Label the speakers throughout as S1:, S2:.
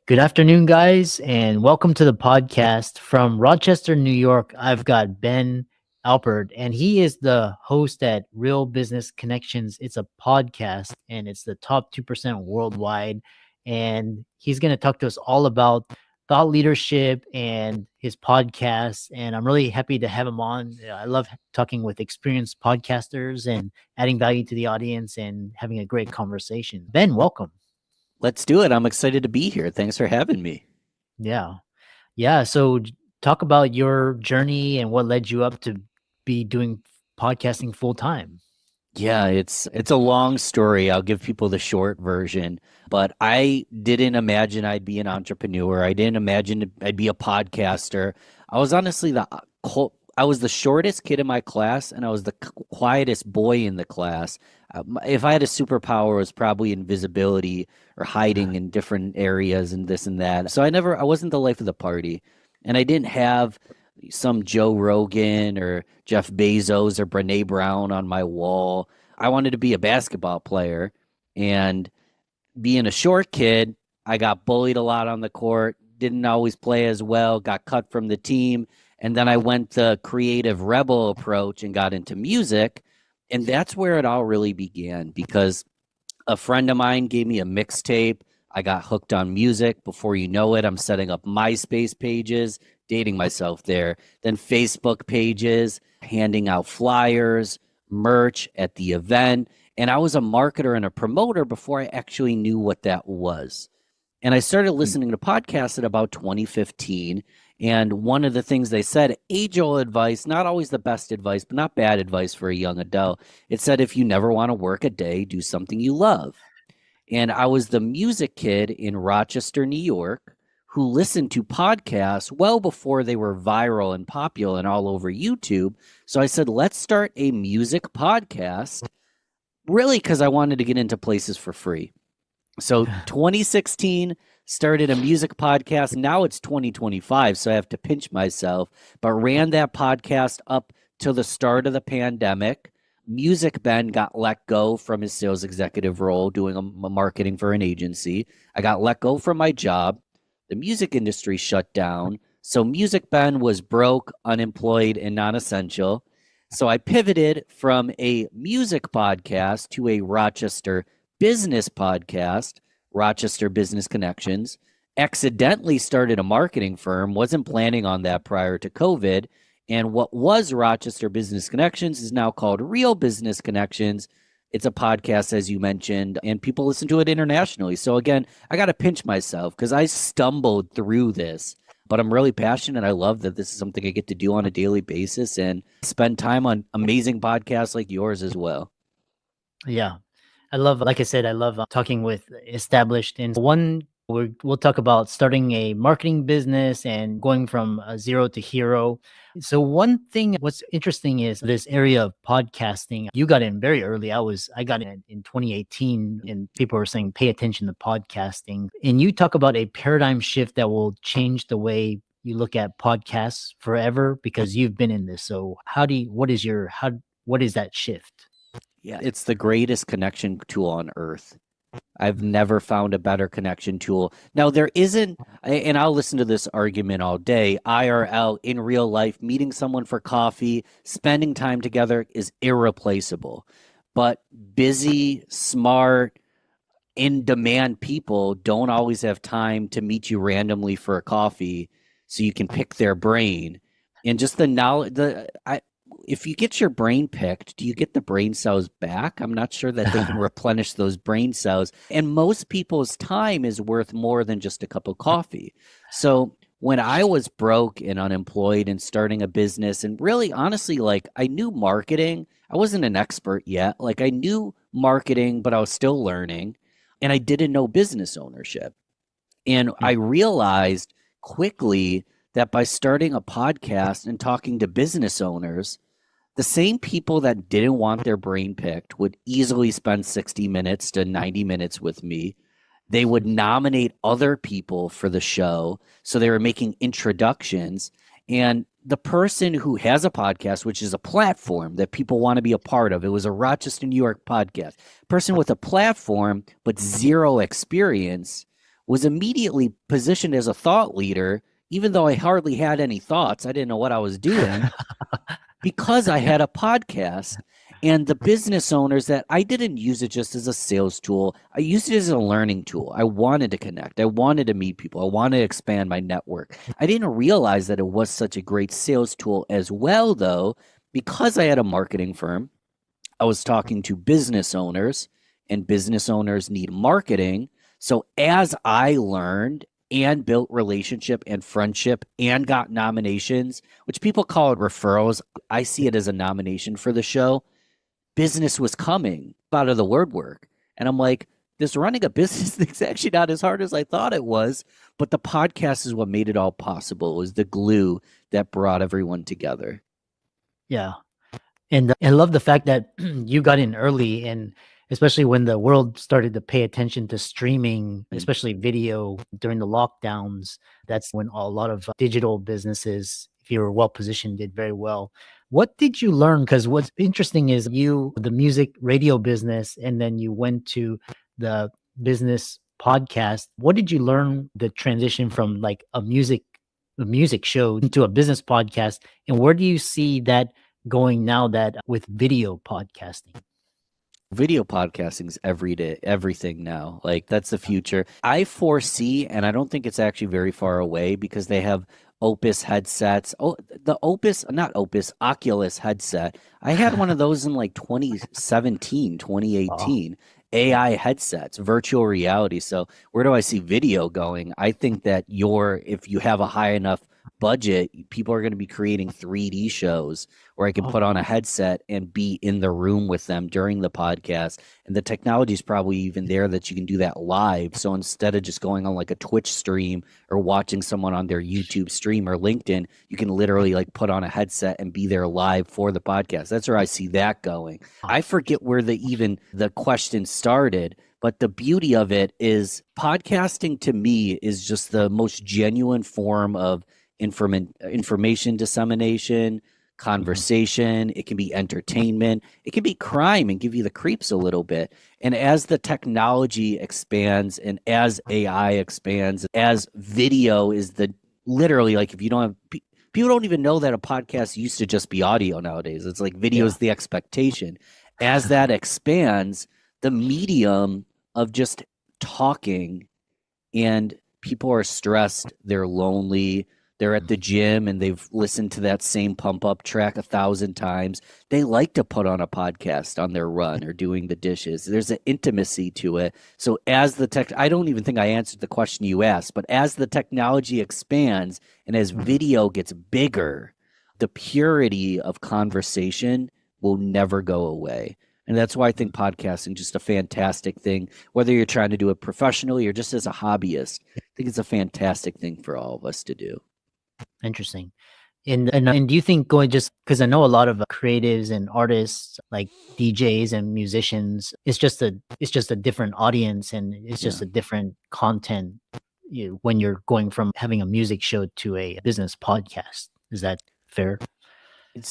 S1: Good afternoon, guys, and welcome to the podcast from Rochester, New York. I've got Ben Alpert, and he is the host at Real Business Connections. It's a podcast, and it's the top 2% worldwide. And he's going to talk to us all about thought leadership and his podcast. And I'm really happy to have him on. I love talking with experienced podcasters and adding value to the audience and having a great conversation. Ben, welcome.
S2: Let's do it. I'm excited to be here. Thanks for having me.
S1: Yeah. Yeah. So talk about your journey and what led you up to be doing podcasting full time.
S2: Yeah, it's a long story. I'll give people the short version, but I didn't imagine I'd be an entrepreneur. I didn't imagine I'd be a podcaster. I was honestly I was the shortest kid in my class, and I was the quietest boy in the class. If I had a superpower, it was probably invisibility or hiding in different areas and this and that. So I wasn't the life of the party, and I didn't have some Joe Rogan or Jeff Bezos or Brene Brown on my wall. I wanted to be a basketball player, and being a short kid, I got bullied a lot on the court, didn't always play as well, got cut from the team. And then I went the creative rebel approach and got into music. And that's where it all really began, because a friend of mine gave me a mixtape. I got hooked on music. Before you know it, I'm setting up MySpace pages, dating myself there, then Facebook pages, handing out flyers, merch at the event. And I was a marketer and a promoter before I actually knew what that was. And I started listening to podcasts at about 2015. And one of the things they said, age-old advice, not always the best advice, but not bad advice for a young adult. It said, if you never want to work a day, do something you love. And I was the music kid in Rochester, New York, who listened to podcasts well before they were viral and popular and all over YouTube. So I said, let's start a music podcast, really because I wanted to get into places for free. So 2016, started a music podcast. Now it's 2025, so I have to pinch myself, but ran that podcast up to the start of the pandemic. Music Ben got let go from his sales executive role doing a marketing for an agency. I got let go from my job. The music industry shut down. So Music Ben was broke, unemployed, and non-essential. So I pivoted from a music podcast to a Rochester business podcast, Rochester Business Connections. Accidentally started a marketing firm, wasn't planning on that prior to COVID. And what was Rochester Business Connections is now called Real Business Connections. It's a podcast, as you mentioned, and people listen to it internationally. So again, I got to pinch myself because I stumbled through this, but I'm really passionate. I love that this is something I get to do on a daily basis and spend time on amazing podcasts like yours as well.
S1: Yeah. Like I said, I love talking with established. And we'll talk about starting a marketing business and going from zero to hero. So one thing, what's interesting is this area of podcasting. You got in very early. I got in 2018, and people were saying, pay attention to podcasting. And you talk about a paradigm shift that will change the way you look at podcasts forever because you've been in this. So what is that shift?
S2: Yeah, it's the greatest connection tool on earth. I've never found a better connection tool. Now, there isn't, and I'll listen to this argument all day, IRL, in real life, meeting someone for coffee, spending time together is irreplaceable. But busy, smart, in-demand people don't always have time to meet you randomly for a coffee so you can pick their brain. And just the knowledge, if you get your brain picked, do you get the brain cells back? I'm not sure that they can replenish those brain cells. And most people's time is worth more than just a cup of coffee. So when I was broke and unemployed and starting a business, and really honestly, like I knew marketing, I wasn't an expert yet. Like I knew marketing, but I was still learning, and I didn't know business ownership. And I realized quickly that by starting a podcast and talking to business owners, the same people that didn't want their brain picked would easily spend 60 minutes to 90 minutes with me. They would nominate other people for the show. So they were making introductions. And the person who has a podcast, which is a platform that people want to be a part of, it was a Rochester, New York podcast, person with a platform but zero experience was immediately positioned as a thought leader, even though I hardly had any thoughts. I didn't know what I was doing because I had a podcast. And the business owners that I didn't use it just as a sales tool, I used it as a learning tool. I wanted to connect, I wanted to meet people, I wanted to expand my network. I didn't realize that it was such a great sales tool as well, though, because I had a marketing firm. I was talking to business owners, and business owners need marketing. So as I learned and built relationship and friendship and got nominations, which people call it referrals, I see it as a nomination for the show. Business was coming out of the word work. And I'm like, this running a business thing's actually not as hard as I thought it was. But the podcast is what made it all possible. It was the glue that brought everyone together.
S1: Yeah. And I love the fact that you got in early, and especially when the world started to pay attention to streaming, especially video during the lockdowns. That's when a lot of digital businesses, if you were well positioned, did very well. What did you learn? Because what's interesting is the music radio business, and then you went to the business podcast. What did you learn the transition from like a music show into a business podcast? And where do you see that going now that with video podcasting?
S2: Video podcasting is every day, everything now. Like that's the future. I foresee, and I don't think it's actually very far away because they have Opus headsets. Oh, the Opus, not Opus, Oculus headset. I had one of those in like 2017,
S1: Wow.
S2: 2018. AI headsets, virtual reality. So where do I see video going? I think that if you have a high enough budget, people are going to be creating 3D shows where I can put
S1: Oh,
S2: on a headset and be in the room with them during the podcast. And the technology is probably even there that you can do that live. So instead of just going on like a Twitch stream or watching someone on their YouTube stream or LinkedIn, you can literally like put on a headset and be there live for the podcast. That's where I see that going. I forget where the question started, but the beauty of it is podcasting to me is just the most genuine form of information dissemination,
S1: mhm.
S2: conversation. It can be entertainment. It can be crime and give you the creeps a little bit. And as the technology expands and as AI expands, as video is the literally like if you don't have people don't even know that a podcast used to just be audio nowadays. It's like video
S1: Yeah.
S2: is the expectation. As that expands, the medium of just talking and people are stressed, they're lonely, they're at the gym and they've listened to that same pump up track 1,000 times. They like to put on a podcast on their run or doing the dishes. There's an intimacy to it. So as I don't even think I answered the question you asked, but as the technology expands and as
S1: Mhm.
S2: video gets bigger, the purity of conversation will never go away. And that's why I think podcasting is just a fantastic thing, whether you're trying to do it professionally or just as a hobbyist. I think it's a fantastic thing for all of us to do.
S1: Interesting. And do you think going, just because I know a lot of creatives and artists like DJs and musicians, it's just a different audience, and it's
S2: Yeah.
S1: just a different content, when you're going from having a music show to a business podcast. Is that fair?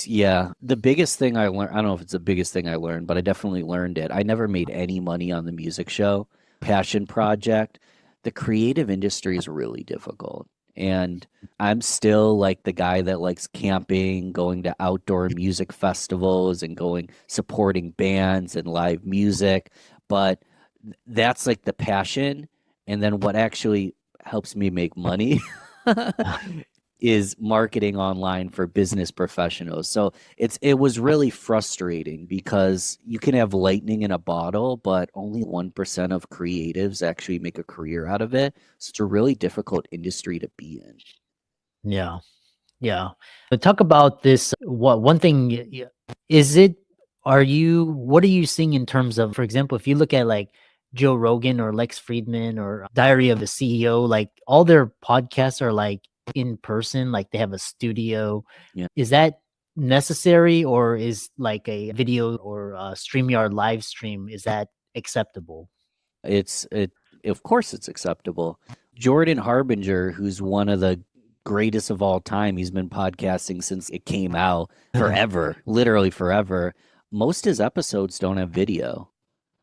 S2: Yeah, the biggest thing I learned, I don't know if it's the biggest thing I learned, but I definitely learned it. I never made any money on the music show, passion project. The creative industry is really difficult. And I'm still like the guy that likes camping, going to outdoor music festivals and going supporting bands and live music. But that's like the passion. And then what actually helps me make money is marketing online for business professionals. So it was really frustrating because you can have lightning in a bottle, but only 1% of creatives actually make a career out of it. So it's a really difficult industry to be in.
S1: Yeah. Yeah. But talk about this. What one thing is it? What are you seeing in terms of, for example, if you look at like Joe Rogan or Lex Friedman or Diary of a CEO, like all their podcasts are like in person, like they have a studio.
S2: Yeah.
S1: Is that necessary, or is like a video or a StreamYard live stream, is that acceptable?
S2: It's it of course it's acceptable. Jordan Harbinger, who's one of the greatest of all time, he's been podcasting since it came out forever, literally forever. Most of his episodes don't have video.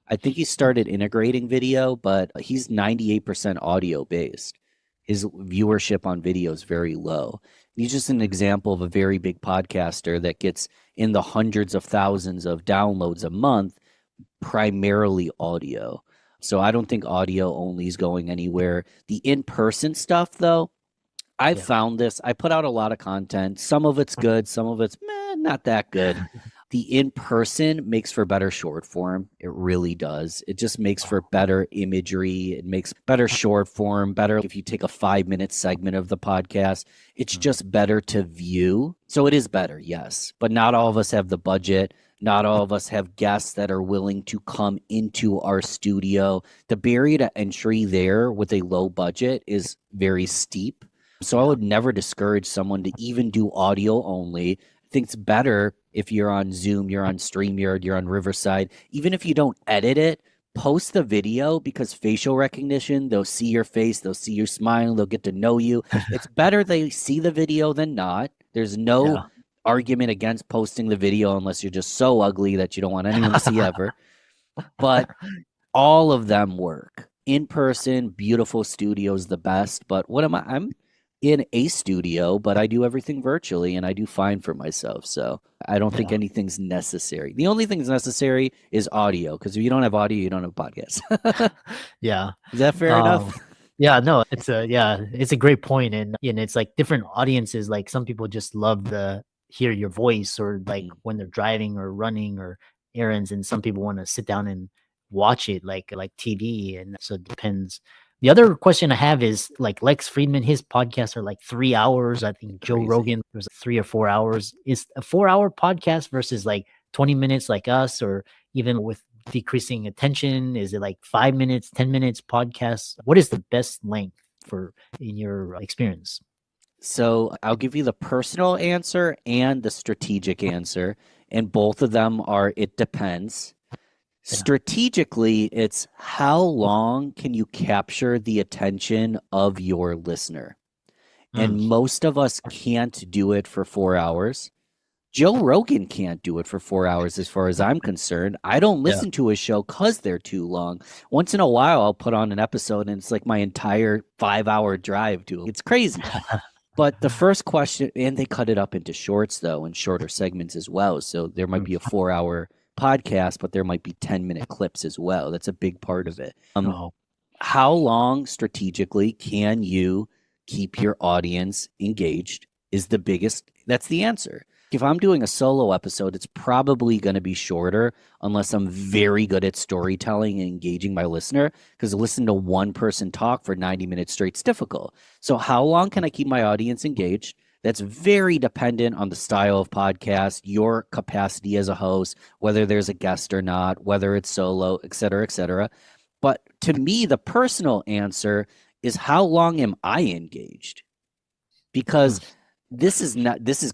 S2: I think he started integrating video, but he's 98% audio based. His viewership on video is very low. He's just an example of a very big podcaster that gets in the hundreds of thousands of downloads a month, primarily audio. So I don't think audio only is going anywhere. The in-person stuff, though, I've
S1: Yeah.
S2: found this. I put out a lot of content. Some of it's good, some of it's not that good. The in person makes for better short form. It really does. It just makes for better imagery. It makes better short form, better if you take a 5 minute segment of the podcast. It's
S1: Mm.
S2: just better to view. So it is better, yes. But not all of us have the budget. Not all of us have guests that are willing to come into our studio. The barrier to entry there with a low budget is very steep. So I
S1: Yeah.
S2: would never discourage someone to even do audio only. I think it's better if you're on Zoom, you're on StreamYard, you're on Riverside. Even if you don't edit it, post the video because facial recognition, they'll see your face, they'll see you smiling, they'll get to know you. It's better they see the video than not. There's no
S1: Yeah.
S2: argument against posting the video unless you're just so ugly that you don't want anyone to see ever. But all of them work. In person, beautiful studio is the best. But what am I? I'm in a studio, but I do everything virtually and I do fine for myself. So I don't think
S1: Yeah.
S2: anything's necessary. The only thing that's necessary is audio, because if you don't have audio, you don't have a podcast.
S1: Yeah.
S2: Is that fair
S1: Um,
S2: enough?
S1: yeah, no, it's a great point, and it's like different audiences. Like some people just love the hear your voice, or like
S2: Mhm.
S1: when they're driving or running or errands, and some people want to sit down and watch it like TV, and so it depends. The other question I have is like Lex Friedman, his podcasts are like 3 hours. I think Joe
S2: Crazy.
S1: Rogan was 3 or 4 hours. Is a 4 hour podcast versus like 20 minutes like us, or even with decreasing attention? Is it like 5 minutes, 10 minutes podcasts? What is the best length for in your experience?
S2: So I'll give you the personal answer and the strategic answer. And both of them are it depends.
S1: Yeah.
S2: Strategically, it's how long can you capture the attention of your listener?
S1: Mm,
S2: And most of us can't do it for 4 hours. Joe Rogan can't do it for 4 hours, as far as I'm concerned. I don't
S1: yeah.
S2: listen to his show because they're too long. Once in a while, I'll put on an episode and it's like my entire 5 hour drive to it. It's crazy. But the first question, and they cut it up into shorts, though, and shorter segments as well. So there might
S1: Mm,
S2: be a 4 hour podcast, but there might be 10-minute clips as well. That's a big part of it.
S1: oh,
S2: How long strategically can you keep your audience engaged is the biggest, that's the answer. If I'm doing a solo episode, it's probably going to be shorter unless I'm very good at storytelling and engaging my listener, because listening to one person talk for 90 minutes straight is difficult. So how long can I keep my audience engaged? That's very dependent on the style of podcast, your capacity as a host, whether there's a guest or not, whether it's solo, et cetera, et cetera. But to me, the personal answer is how long am I engaged? Because
S1: mm.
S2: this is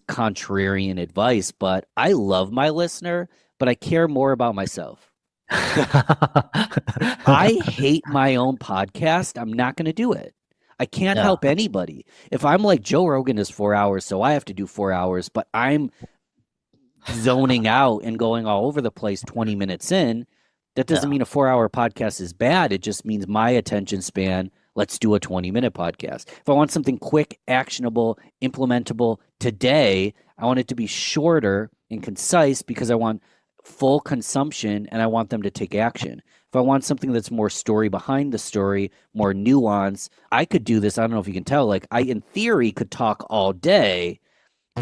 S2: contrarian advice, but I love my listener, but I care more about myself. If I hate my own podcast, I'm not going to do it. I can't
S1: Yeah.
S2: help anybody. If I'm like Joe Rogan is 4 hours, so I have to do 4 hours, but I'm zoning out and going all over the place 20 minutes in, that doesn't
S1: Yeah.
S2: mean a 4 hour podcast is bad. It just means my attention span. Let's do a 20-minute podcast. If I want something quick, actionable, implementable today, I want it to be shorter and concise because I want full consumption and I want them to take action. If I want something that's more story behind the story, more nuance, I could do this. I don't know if you can tell. Like, I, in theory, could talk all day.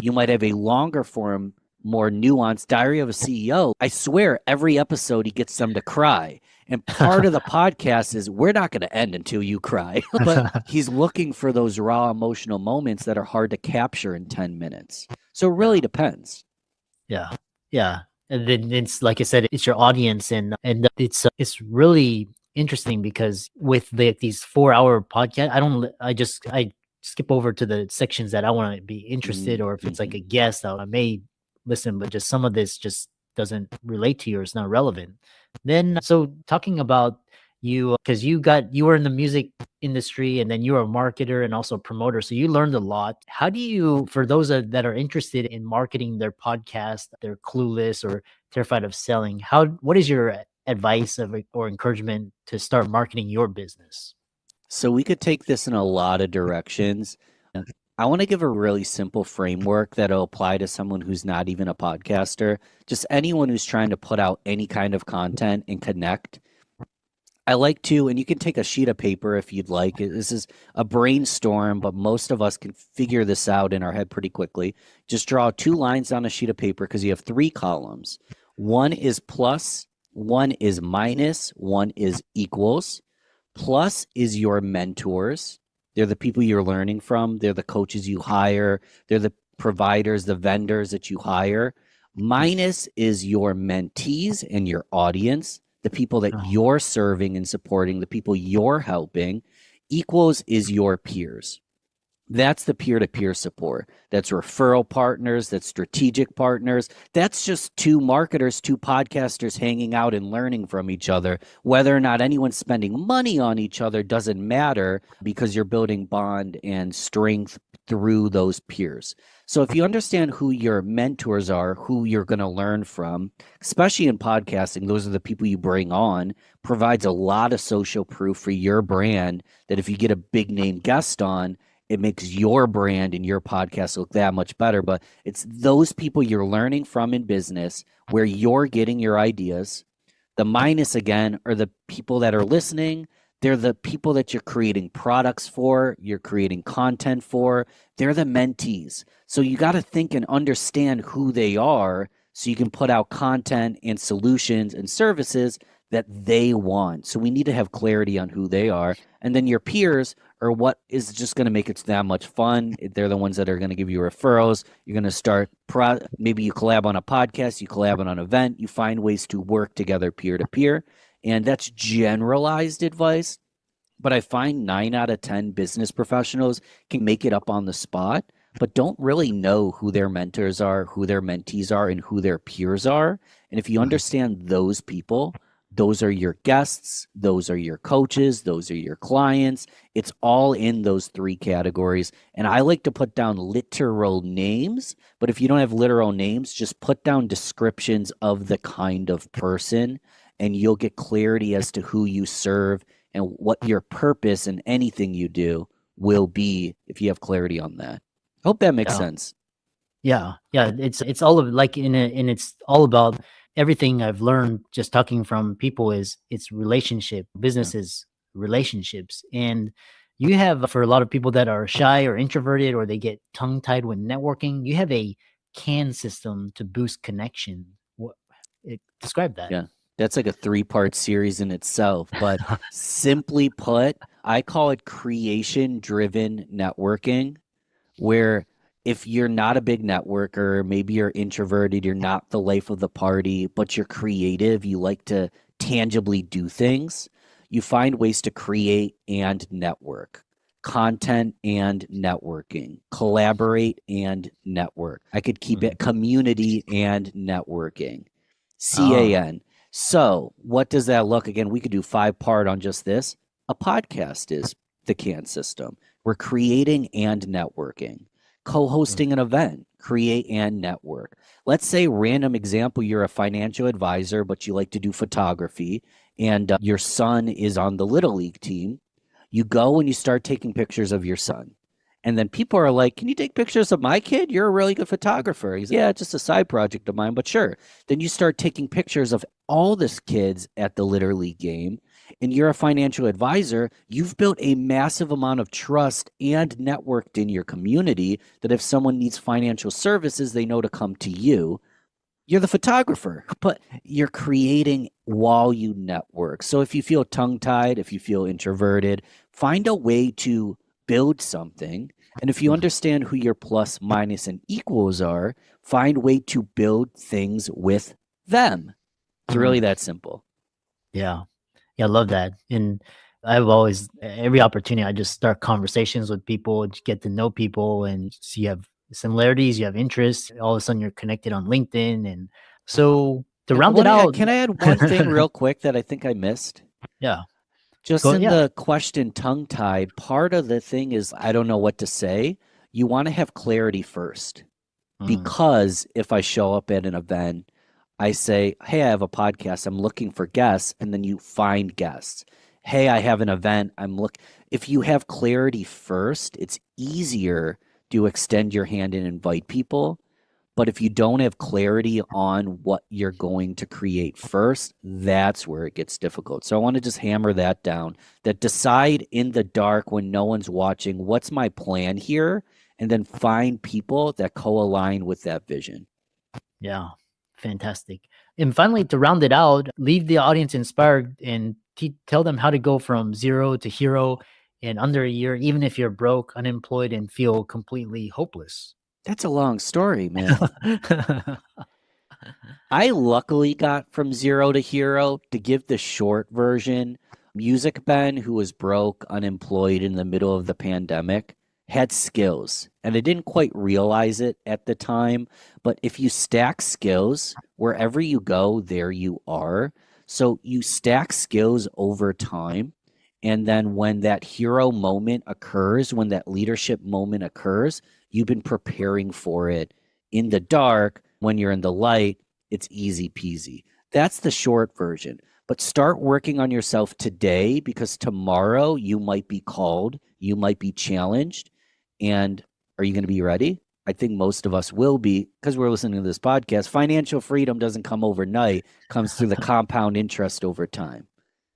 S2: You might have a longer form, more nuanced Diary of a CEO. I swear every episode he gets them to cry. And part of the podcast is we're not going to end until you cry. But he's looking for those raw emotional moments that are hard to capture in 10 minutes. So it really
S1: Yeah.
S2: depends.
S1: Yeah. Yeah. And then it's like I said, it's your audience, and it's really interesting because with these 4 hour podcast, I skip over to the sections that I want to be interested, or if it's like
S2: Mm-hmm.
S1: a guest, I may listen, but just some of this just doesn't relate to you or it's not relevant. Then so talking about you, because you were in the music industry, and then you're a marketer and also a promoter, so you learned a lot. How do you, for those that are interested in marketing their podcast, they're clueless or terrified of selling, what is your advice or encouragement to start marketing your business?
S2: So we could take this in a lot of directions. I want to give a really simple framework that'll apply to someone who's not even a podcaster, just anyone who's trying to put out any kind of content and connect. I like to, and you can take a sheet of paper if you'd like. This is a brainstorm, but most of us can figure this out in our head pretty quickly. Just draw 2 lines on a sheet of paper because you have 3 columns. One is plus, one is minus, one is equals. Plus is your mentors. They're the people you're learning from. They're the coaches you hire. They're the providers, the vendors that you hire. Minus is your mentees and your audience, the people that
S1: Oh,
S2: you're serving and supporting, the people you're helping. Equals is your peers. That's the peer-to-peer support. That's referral partners, that's strategic partners. That's just 2 marketers, 2 podcasters hanging out and learning from each other. Whether or not anyone's spending money on each other doesn't matter because you're building bond and strength through those peers. So if you understand who your mentors are, who you're going to learn from, especially in podcasting, those are the people you bring on, provides a lot of social proof for your brand that if you get a big name guest on, it makes your brand and your podcast look that much better. But it's those people you're learning from in business where you're getting your ideas. The minus, again, are the people that are listening. They're the people that you're creating products for, you're creating content for. They're the mentees. So you got to think and understand who they are so you can put out content and solutions and services that they want. So we need to have clarity on who they are. And then your peers are what is just going to make it that much fun. They're the ones that are going to give you referrals. You're going to start, maybe you collab on a podcast, you collab on an event, you find ways to work together peer to peer. And that's generalized advice. But I find 9 out of 10 business professionals can make it up on the spot, but don't really know who their mentors are, who their mentees are, and who their peers are. And if you
S1: mhm.
S2: understand those people, those are your guests, those are your coaches, those are your clients. It's all in those 3 categories. And I like to put down literal names, but if you don't have literal names, just put down descriptions of the kind of person, and you'll get clarity as to who you serve and what your purpose in anything you do will be if you have clarity on that. Hope that makes
S1: Yeah.
S2: sense.
S1: Yeah. It's all of like and it's all about everything I've learned just talking from people is it's relationship.
S2: Yeah.
S1: Business is relationships. And you have for a lot of people that are shy or introverted or they get tongue tied when networking, you have a can system to boost connection. Describe that.
S2: Yeah. That's like a 3-part series in itself. But simply put, I call it creation driven networking, where if you're not a big networker, maybe you're introverted, you're not the life of the party, but you're creative, you like to tangibly do things, you find ways to create and network, content and networking, collaborate and network. I could keep
S1: Mhm.
S2: it community and networking,
S1: Oh,
S2: CAN. So, what does that look? Again, we could do 5-part on just this. A podcast is the CAN system. We're creating and networking,
S1: mm,
S2: co-hosting an event, create and network. Let's say, random example, you're a financial advisor, but you like to do photography, and your son is on the Little League team. You go and you start taking pictures of your son. And then people are like, can you take pictures of my kid? You're a really good photographer. He's like, yeah, it's just a side project of mine, but sure. Then you start taking pictures of all this kids at the Little League game, and you're a financial advisor. You've built a massive amount of trust and networked in your community that if someone needs financial services, they know to come to you. You're the photographer, but you're creating while you network. So if you feel tongue tied, if you feel introverted, find a way to build something. And if you
S1: mhm,
S2: understand who your plus, minus, and equals are, find a way to build things with them. It's really
S1: mhm.
S2: that simple.
S1: Yeah. Yeah, I love that. And I've always every opportunity I just start conversations with people, just get to know people and so you have similarities, you have interests, all of a sudden you're connected on LinkedIn. And so to round it out,
S2: Can I add one thing real quick that I think I missed?
S1: yeah,
S2: Just
S1: go
S2: in
S1: yeah.
S2: the question tongue tied, part of the thing is I don't know what to say. You want to have clarity first.
S1: Mm,
S2: Because if I show up at an event, I say, hey, I have a podcast. I'm looking for guests. And then you find guests. Hey, I have an event. If you have clarity first, it's easier to extend your hand and invite people. But if you don't have clarity on what you're going to create first, that's where it gets difficult. So I want to just hammer that down, that decide in the dark when no one's watching, what's my plan here? And then find people that co-align with that vision.
S1: Yeah, fantastic. And finally, to round it out, leave the audience inspired and tell them how to go from zero to hero in under a year, even if you're broke, unemployed, and feel completely hopeless.
S2: That's a long story, man. I luckily got from zero to hero. To give the short version, Music Ben, who was broke, unemployed in the middle of the pandemic, had skills. And I didn't quite realize it at the time. But if you stack skills, wherever you go, there you are. So you stack skills over time. And then when that hero moment occurs, when that leadership moment occurs, you've been preparing for it in the dark. When you're in the light, it's easy peasy. That's the short version. But start working on yourself today, because tomorrow you might be called, you might be challenged. And are you going to be ready? I think most of us will be, because we're listening to this podcast. Financial freedom doesn't come overnight, it comes through the compound interest over time.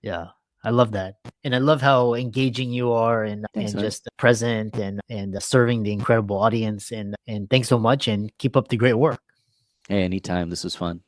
S1: Yeah, I love that. And I love how engaging you are and
S2: Thanks, man.
S1: just present and serving the incredible audience. And thanks so much and keep up the great work.
S2: Hey, anytime. This was fun.